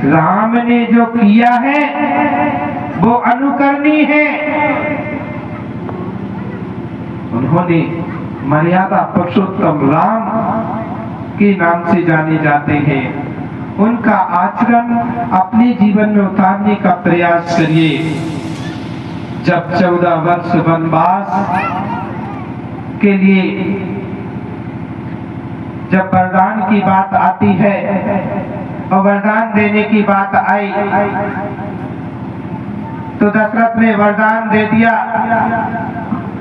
राम ने जो किया है वो अनुकरणीय है। उन्होंने मर्यादा पुरुषोत्तम राम के नाम से जाने जाते हैं। उनका आचरण अपने जीवन में उतारने का प्रयास करिए। जब 14 वर्ष वनवास के लिए जब वरदान की बात आती है और वरदान देने की बात आई तो दशरथ ने वरदान दे दिया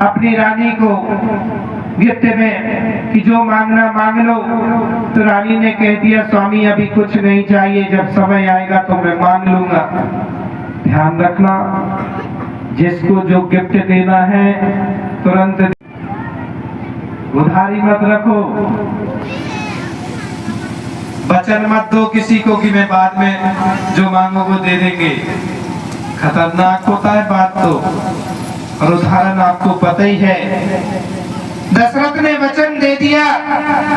अपनी रानी को गिफ्ट में कि जो मांगना मांग लो। तो रानी ने कह दिया स्वामी अभी कुछ नहीं चाहिए, जब समय आएगा तो मैं मांग लूंगा। ध्यान रखना, जिसको जो गिफ्ट देना है तुरंत उधारी मत रखो, वचन मत दो किसी को कि मैं बाद में जो मांगो वो दे देंगे। खतरनाक होता है बात तो। और उदाहरण आपको पता ही है, दशरथ ने वचन दे दिया,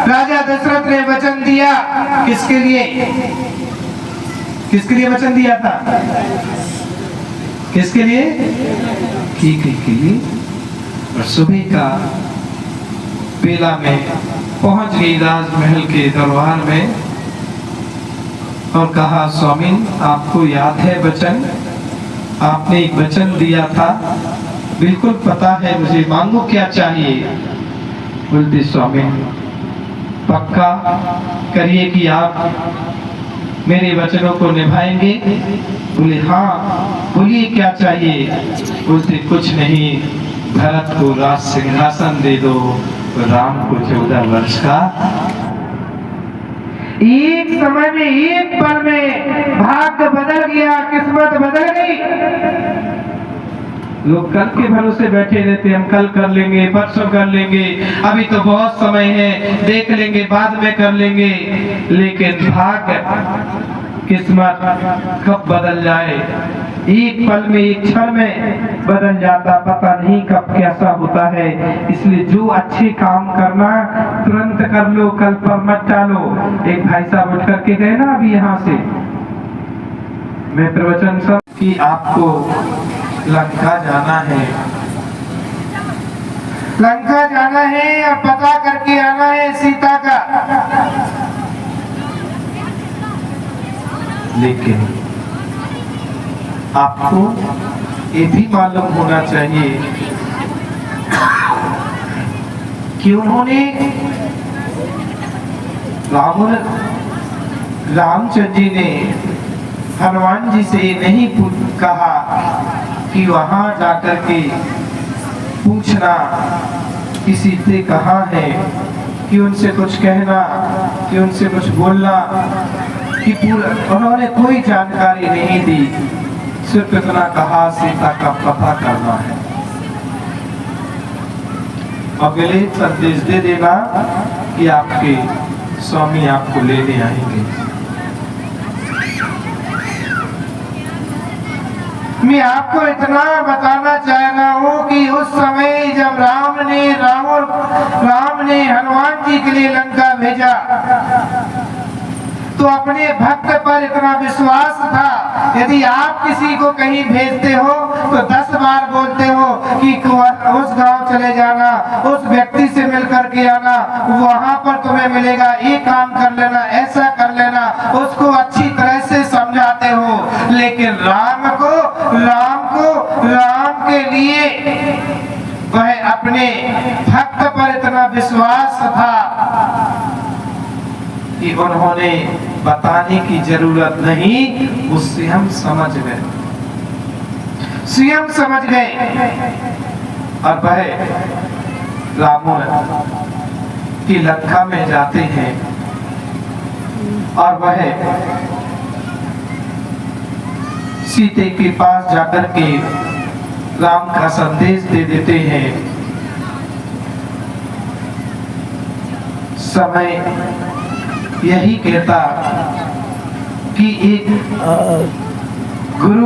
राजा दशरथ ने वचन दिया। किसके लिए? किसके लिए वचन दिया था? किसके लिए? ठीक के लिए। और सुबह का बेला में पहुंच गई राजमहल के दरबार में और कहा स्वामी आपको याद है वचन, आपने एक वचन दिया था, बिल्कुल पता है मुझे, मांगो क्या चाहिए। बोलते स्वामी पक्का करिए कि आप मेरे वचनों को निभाएंगे। बोले हाँ। बोलिए क्या चाहिए? बोलते कुछ नहीं, भरत को राज सिंहासन दे दो, राम को 14 वर्ष का। एक समय में, एक पल में भाग्य बदल गया, किस्मत बदल गई। लोग कल के भरोसे बैठे रहते, हम कल कर लेंगे, परसों कर लेंगे, अभी तो बहुत समय है, देख लेंगे, बाद में कर लेंगे। लेकिन भाग्य, किस्मत कब बदल जाए, एक पल में, एक क्षण में बदल जाता, पता नहीं कब कैसा होता है। इसलिए जो अच्छे काम करना तुरंत कर लो, कल पर मत टालो। एक भाई साहब उठ करके गए ना अभी यहाँ से, मैं प्रवचन सब कि आपको लंका जाना है, लंका जाना है और पता करके आना है सीता का। लेकिन आपको ये भी मालूम होना चाहिए कि उन्होंने रामचंद्र जी ने हनुमान जी से नहीं कहा कि वहां जाकर के पूछना कि सीते कहाँ है, कि उनसे कुछ कहना, कि उनसे कुछ बोलना, कि पूरा उन्होंने कोई जानकारी नहीं दी। सिर्फ इतना कहा सीता का पता करना है। अगले संदेश दे देना कि आपके स्वामी आपको लेने आएंगे। मैं आपको इतना बताना चाह रहा हूँ कि उस समय जब राम ने हनुमान जी के लिए लंका भेजा तो अपने भक्त पर इतना विश्वास था, यदि आप किसी को कहीं भेजते हो तो 10 बार बोलते हो कि उस गांव चले जाना, उस व्यक्ति से मिल करके आना, वहां पर तुम्हें मिलेगा, ये काम कर लेना, ऐसा कर लेना, उसको अच्छी तरह से समझाते हो। लेकिन राम के लिए वह अपने भक्त पर इतना विश्वास था कि उन्होंने बताने की जरूरत नहीं, वो स्वयं समझ गए, स्वयं समझ गए। और वह रावण की लंका में जाते हैं और वह सीते के पास जाकर के राम का संदेश दे देते हैं। समय यही कहता कि एक गुरु